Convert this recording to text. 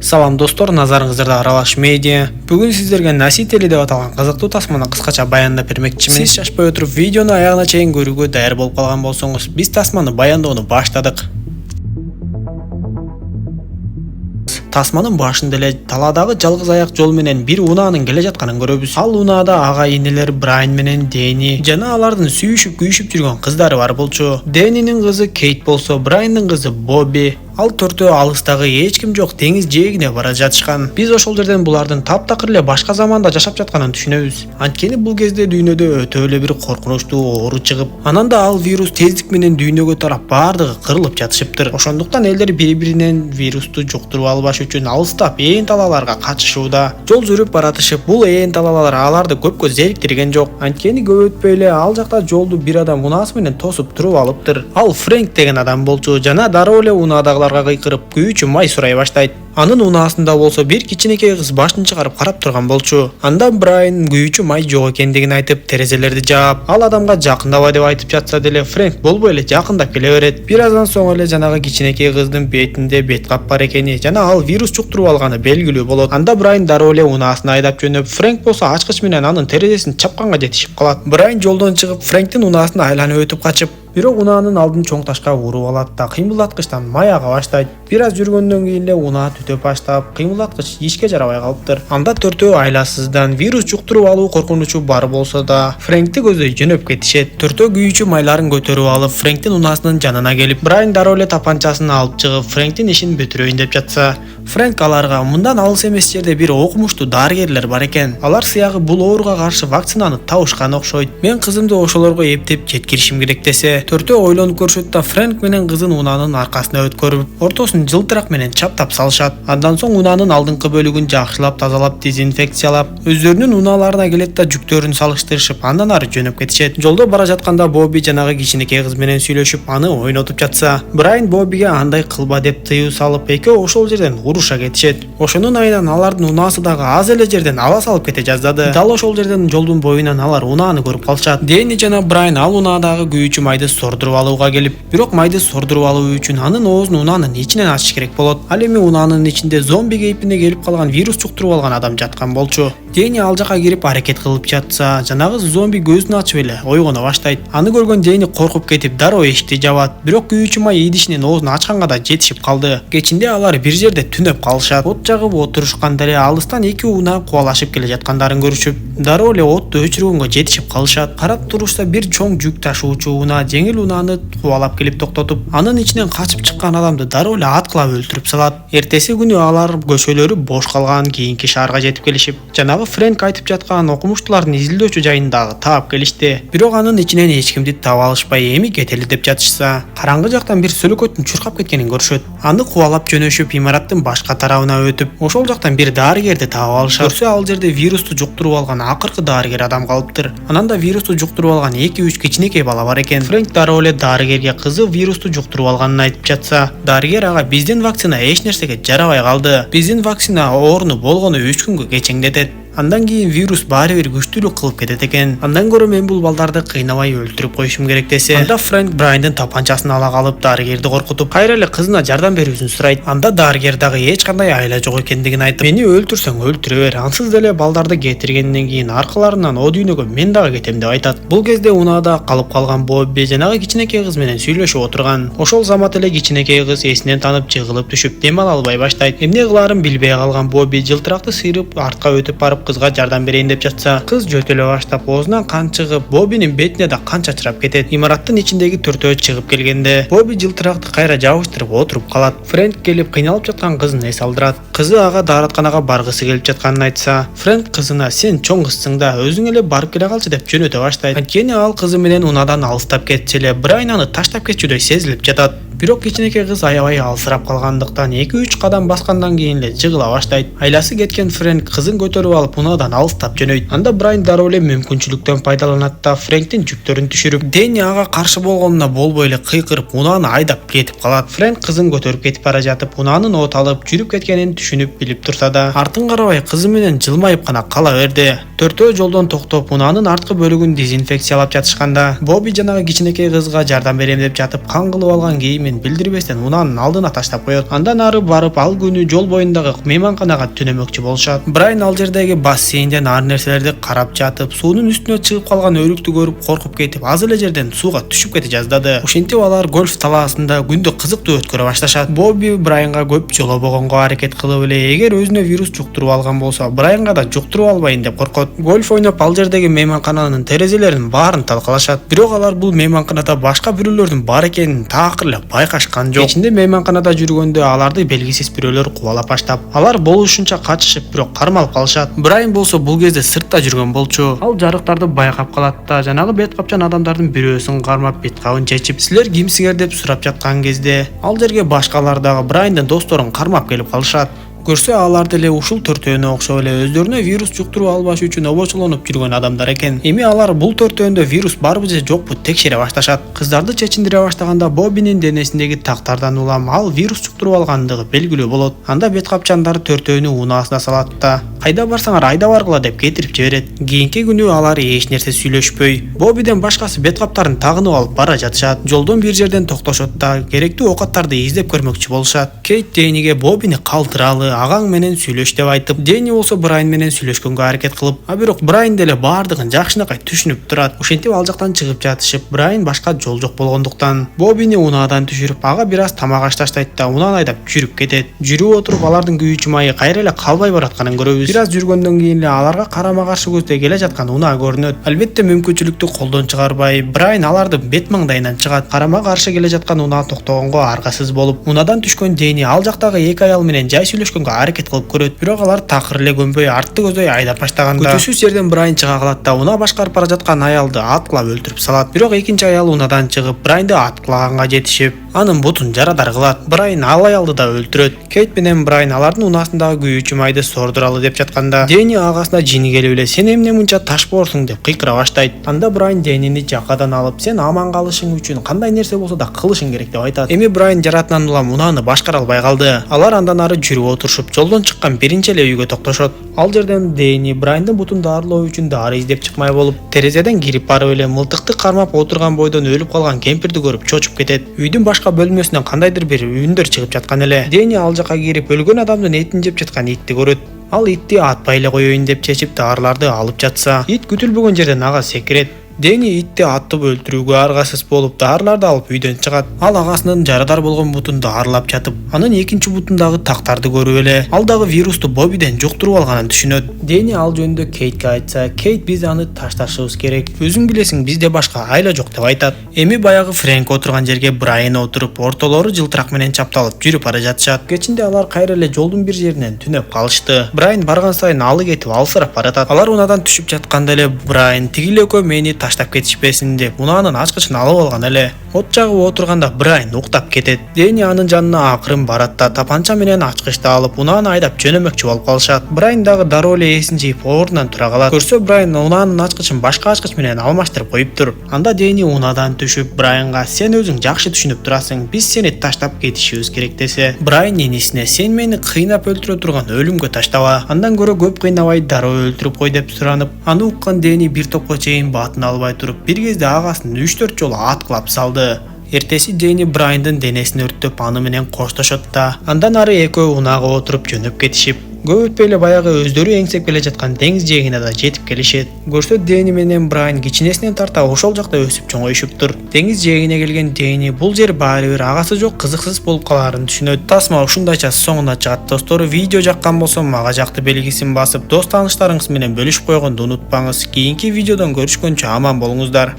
Салам достор, назарыңыздарда Аралаш медиа. Бүгін сіздерге Носители деп аталған қызықты тасманы қысқаша баяндап бермекчимин. Сіз шашпай отырып видеоны аяғына чейин көрүүгө даяр болуп калган болсоңуз, биз тасманы баяндоону баштадык. Тасманын башында эле таладагы жалгыз аяк жол менен бир унаанын келе жатканын көрөбүз. Ал унаада ага-инелер Брайан менен Дэни жана алардын сүйүшүп күйүшүп жүргөн кыздары бар болчу. Дэнинин кызы Кейт болсо, Брайандын кызы Бобби. Ал төртөө алыстагы эч ким жок деңиз жээгине бара жатышкан. Биз ошол жерден булардын таптакыр эле башка заманда жашап жатканын түшүнөбүз. Анткени бул кезде дүйнөдө өтө эле бир коркунучтуу оору чыгып, анан да ал вирус тездик менен дүйнөгө тарап баардыгы кырылып жатышыптыр. Ошондуктан элдер бири-биринен вирусту жуктуруп албаш үчүн алыстап ээн талааларга качышууда. Жол жүрүп баратышып, бул ээн талаалар аларды көпкө зериктирген жок. Анткени көп өтпөй эле ал жакта жолду бир адам унаасы менен тосуп туруп алыптыр. Ал Фрэнк деген адам болчу жана дароо эле унаадагылар кыйкырып күйүүчү май сурай баштайт. Анын унаасында болсо бир кичинекей кыз башын чыгарып карап турган болчу. Андан Брайан күйүүчү май жок экендигин айтып, терезелерди жаап, ал адамга жакындабай деп айтып жатса деле, Фрэнк болбой эле жакындап келе берет. Бир аздан соң эле жанагы кичинекей кыздын бетинде бет кап бар экени жана ал вирус жуктуруп алганы белгилүү болот. Анда Брайан дароо эле унаасына айдап жөнөп, Фрэнк болсо ачкыч менен анын терезесин чапканга жетишип калат. Брайан жолдон чыгып, Фрэнктин унаасына айланып өтүп качып, бирок унаанын алдын чоң ташка уруп алат да кыймылдаткычтан май ага баштайт. Бир аз жүргөндөн кийин эле унаа түтөп баштап, кыймылдаткыч ишке жарабай калыптыр. Анда төртөө айласыздан вирус жуктуруп алуу коркунучу бар болсо да, Фрэнкти көздөй жөнөп кетишет. Төртөө күйүүчү майларын көтөрүп алып, Фрэнктин унаасынын жанына келип, Брайан дароо эле тапанчасын алып чыгып, Фрэнктин ишин бүтүрөйүн деп жатса, Фрэнк аларга мындан алыс эмес жерде бир окумуштуу дарыгерлер бар экен. Алар сыягы бул ооруга каршы вакцинаны табышкан окшойт. Мен кызымды ошолорго эптеп жеткиришим керек десе, төртөө ойлонуп көрүшөт да Фрэнк менен кызын унаанын аркасына өткөрүп, ортосун жылтырак менен чаптап салышат. Андан соң унаанын алдыңкы бөлүгүн жакшылап тазалап, дезинфекциялап, өздөрүнүн унааларына келет да жүктөрүн салыштырышып, андан ары жөнөп кетишет. Жолдо бара жатканда Бобби жанагы кичинекей кыз менен сүйлөшүп, аны ойнотуп жатса, Брайан Боббиге андай кылба деп тыюу салып, экөө ошол жерден уруша кетишет. Ошонун айынан алардын унаасы дагы аз эле жерден ала салып кете жаздады. Дал ошол жерден жолдун боюнан алар унааны көрүп калышат. Дэни жана Брайан ал унаадагы күйүүчү майды сордуруп алууга келип, бирок майды сордуруп алуу үчүн анын оозун унаанын ичинен ачыш керек болот. Ал эми унаанын ичинде зомби кейпине келип калган вирус жуктуруп алган адам жаткан болчу. Дэни ал жака кирип аракет кылып жатса, жанагы зомби көзүн ачып эле ойгоно баштайт. Аны көргөн Дэни коркуп кетип дароо эшикти жабат. Бирок күйүүчү май идишинен оозун ачканга да жетишип калды. Кечинде алар бир жерде түнөп калышат. От жагып отурушканда эле алыстан эки унаа кубалашып келе жаткандарын көрүшүп, дароо эле отту өчүргөнгө жетишип калышат. Карап турушта бир чоң жүк ташуучу унаа жеңил унааны кубалап келип токтотуп, анын ичинен качып чыккан адамды дароо эле аткылап өлтүрүп салат. Эртеси күнү алар көчөлөрү бош калган кийинки шаарга жетип келишип, жанагы Фрэнк айтып жаткан окумуштуулардын изилдөөчү жайын дагы таап келишти. Бирок анын ичинен эч кимди таба алышпай, эми кетели деп жатышса, караңгы жактан бир сөлөкөттүн чуркап кеткенин көрүшөт. Аны кубалап жөнөшүп, имараттын башка тарабына өтүп, ошол жактан бир дарыгерди таап алышат. Көрсө ал жерде вирусту жуктуруп алган акыркы дарыгер адам калыптыр. Анан да вирусту жуктуруп алган 2-3 кичинекей бала бар экен. Фрэнк дароо эле дарыгерге кызы вирусту жуктуруп алганын айтып жатса, дарыгер ага биздин вакцина эч нерсеге жарабай калды. Биздин вакцина орну болгону 3 күнгө кечеңдетет. Андан кийин вирус баары бир күчтүүлүк кылып кетет экен. Андан көрө мен бул балдарды кыйнабай өлтүрүп коюшум керек десе, анда Фрэнк Брайандын тапанчасын ала калып, дарыгерди коркутуп, кайра эле кызына жардам берүүсүн сурайт. Анда дарыгер дагы эч кандай айла жок экендигин айтып, мени өлтүрсөң өлтүрө бер, ансыз деле балдарды кетиргенден кийин аркаларынан о дүйнөгө мен дагы кетем деп айтат. Бул кезде унаада калып калган Бобби жанагы кичинекей кыз менен сүйлөшүп отурган. Ошол замат эле кичинекей кыз эсинен танып жыгылып түшүп дем ала албай баштайт. Эмне кылаарын билбей калган Бобби жылтыракты сыйрып артка өтүп барып кызга жардам берейин деп жатса, кыз жөтөлө баштап, оозунан кан чыгып, Боббинин бетине да кан чачырап кетет. Имараттын ичиндеги төртөө чыгып келгенде, Бобби жылтыракты кайра жабыштырып отуруп калат. Фрэнк келип кыйналып жаткан кызын эс алдырат. Кызы ага дааратканага баргысы келип жатканын айтса, Фрэнк кызына сен чоң кызсың да, өзүң эле барып келе калчы деп жөнөтө баштайт. Анткени ал кызы менен унаадан алыстап кетчү эле, Брайан аны таштап кетчүдөй сезилип жатат. Бирок кичинекей кыз аябай алсырап калгандыктан 2-3 кадам баскандан кийин эле жыгыла баштайт. Айласы кеткен Фрэнк кызын көтөрүп алып унаадан алыстап жөнөйт. Анда Брайан дароо эле мүмкүнчүлүктөн пайдаланат да Фрэнктин жүктөрүн түшүрүп, Дэни ага каршы болгонуна болбой эле кыйкырып, унааны айдап кетип калат. Фрэнк кызын көтөрүп кетип бара жатып, унаанын от алып жүрүп кеткенин түшүнүп билип турса да, артын карабай кызы менен жылмайып гана кала берди. Төртөө жолдон токтоп унаанын арткы бөлүгүн дезинфекциялап жатышканда Бобби жанагы кичинекей кызга жардам берем деп жатып кан кылып алган кийимин билдирбестен унаанын алдына таштап коет. Андан ары барып ал күнү жол боюндагы мейманканага түнөмөкчү болушат. Брайан ал жердеги бассейнден ар нерселерди карап жатып, суунун үстүнө чыгып калган өрүктү көрүп коркуп кетип, аз эле жерден сууга түшүп кете жаздады. Ошентип алар гольф талаасында күндү кызыктуу өткөрө башташат. Бобби Брайанга көп жолобогонго аракет кылып эле, эгер өзүнө вирус жуктуруп алган болсо, Брайанга да жуктуруп албайын деп коркот. Гольф ойноп ал жердеги мейманкананын терезелеринин баарын талкалашат. Бирок алар бул мейманканада башка бирөөлөрдүн бар экенин такыр эле байкашкан жок. Кечинде мейманканада жүргөндө аларды белгисиз бирөөлөр кубалап баштап, алар болушунча качышып, бирок кармалып калышат. Брайан болсо бул кезде сыртта жүргөн болчу. Ал жарыктарды байкап калат да, жанагы бет капчан адамдардын бирөөсүн кармап бет кабын чечип, "Силер кимсиңер?" деп сурап жаткан кезде, ал жерге башкалар дагы Брайандын досторун кармап келип калышат. Көрсө алар деле ушул төртөөнө окшоп эле өздөрүнө вирус жуктуруп албаш үчүн обочолонуп жүргөн адамдар экен. Эми алар бул төртөөндө вирус барбы же жокпу текшере башташат. Кыздарды чечиндире баштаганда Боббинин денесиндеги тактардан улам ал вирус жуктуруп алгандыгы белгилүү болот. Анда бет капчандары төртөөнү унаасына салат да, "Кайда барсаңар айда баргыла" деп кетирип жиберет. Кийинки күнү алар эч нерсе сүйлөшпөй, Боббиден башкасы бет каптарын тагынып алып бара жатышат. Жолдон бир жерден токтошот да, керектүү оокаттарды издеп көрмөкчү болушат. Кейт Дэниге Боббини калтыралы, агаң менен сүйлөш деп айтып, Дэни болсо Брайан менен сүйлөшкөнгө аракет кылып, бирок Брайан деле баардыгын жакшынакай түшүнүп турат. Ошентип ал жактан чыгып жатышып, Брайан башка жол жок болгондуктан Боббини унаадан түшүрүп, ага бир аз тамак аш таштайт да, унааны айдап жүрүп кетет. Жүрүп отуруп алардын күйүүчү майы кайра эле калбай баратканын көрөбүз. Бир аз жүргөндөн кийин эле аларга карама каршы көздө келе жаткан унаа көрүнөт. Албетте мүмкүнчүлүктү колдон чыгарбай, Брайан алардын бет маңдайынан чыгат. Карама каршы келе жаткан унаа токтогонго аргасыз болуп, унаадан түшкөн Дэни ал жактагы эки аял менен жай сүйлөшкөнгө аракет кылып көрөт. Бирок алар такыр эле көнбөй артты көздөй айдап баштаганда, күтүүсүз жерден Брайан чыга калат да, унаа башкарып бара жаткан аялды аткылап өлтүрүп салат. Бирок экинчи аял унаадан чыгып, Брайанды аткылаганга жетишип, анын бутун жарадар кылат. Брайан ал аялды да өлтүрөт. Кейт менен Брайан алардын унаасындагы күйүүчү майды сордуралы деп жатканда, Дэни агасына жини келип эле, "Сен эмне мынча ташпоорсуң?" деп кыйкыра баштайт. Анда Брайан Дэнини жакадан алып, "Сен аман калышың үчүн кандай нерсе болсо да кылышың керек" деп айтат. Эми Брайан жаратынан улам унааны башкара албай калды. Алар андан ары жүрүп отурушуп, жолдон чыккан биринчи эле үйгө токтошот. Ал жерден Дэни Брайандын бутун дарылоо үчүн дары издеп чыкмай болуп, терезеден кирип барып эле мылтыкты кармап отурган бойдон өлүп калган кемпирди көрүп чочуп кетет. Үйдүн башка бөлмөсүнөн кандайдыр бир үндөр чыгып жаткан эле. Дэни ал жака кирип, өлгөн адамдын этин жеп жаткан итти көрөт. Ал итти атпай эле коеюн деп чечип дарыларды алып жатса, ит күтүлбөгөн жерден ага секирет. Дэни итти аттып өлтүрүүгө аргасыз болуп, дарыларды алып үйдөн чыгат. Ал агасынын жарадар болгон бутун дарылап жатып, анын экинчи бутундагы тактарды көрүп эле, ал дагы вирусту Боббиден жуктуруп алганын түшүнөт. Дэни ал жөнүндө Кейтке айтса, Кейт биз аны ташташыбыз керек. Өзүң билесиң, бизде башка айла жок деп айтат. Эми баягы Фрэнк отурган жерге Брайан отуруп, ортолору жылтырак менен чапталып жүрүп бара жатышат. Кечинде алар кайра эле жолдун бир жеринен түнөп калышты. Брайан барган сайын алы кетип алсырап баратат. Алар унаадан түшүп жатканда эле Брайан "Тигил экөө мени таштап кетишпесин" деп унаанын ачкычын алып алган эле. От жагып отурганда Брайан уктап кетет. Дэни анын жанына акырын барат да, тапанча менен ачкычты алып унааны айдап жөнөмөкчү болуп калышат. Брайан дагы дароо эле эсин жиып ордунан тура калат. Көрсө Брайан унаанын ачкычын башка ачкыч менен алмаштырып коюптур. Анда Дэни унаадан түшүп Брайанга "Сен өзүң жакшы түшүнүп турасың, биз сени таштап кетишибиз керек" десе, Брайан энисине "Сен мени кыйнап өлтүрө турган өлүмгө таштаба, андан көрө көп кыйнабай дароо өлтүрүп кой" деп суранып, аны уккан Дэни бир топко чейин батын албай туруп, бир кезде агасын 3-4 жолу аткылап салды. Эртеси Дэни Брайандын денесин өрттөп аны менен коштошот да, андан ары экөө унаага отуруп жөнөп кетишип, көп өтпөй эле баягы өздөрү эңсеп келе жаткан деңиз жээгине да жетип келишет. Көрсө Дэни менен Брайан кичинесинен тарта ошол жакта өсүп чоңоюшуптур. Деңиз жээгине келген Дэни бул жер баары бир агасы жок кызыксыз болуп калаарын түшүнөт. Тасма ушундайча соңуна чыгат достор. Видео жаккан болсо мага жакты белгисин басып, дос тааныштарыңыз менен бөлүшүп койгонду унутпаңыз. Кийинки видеодон көрүшкөнчө аман болуңуздар.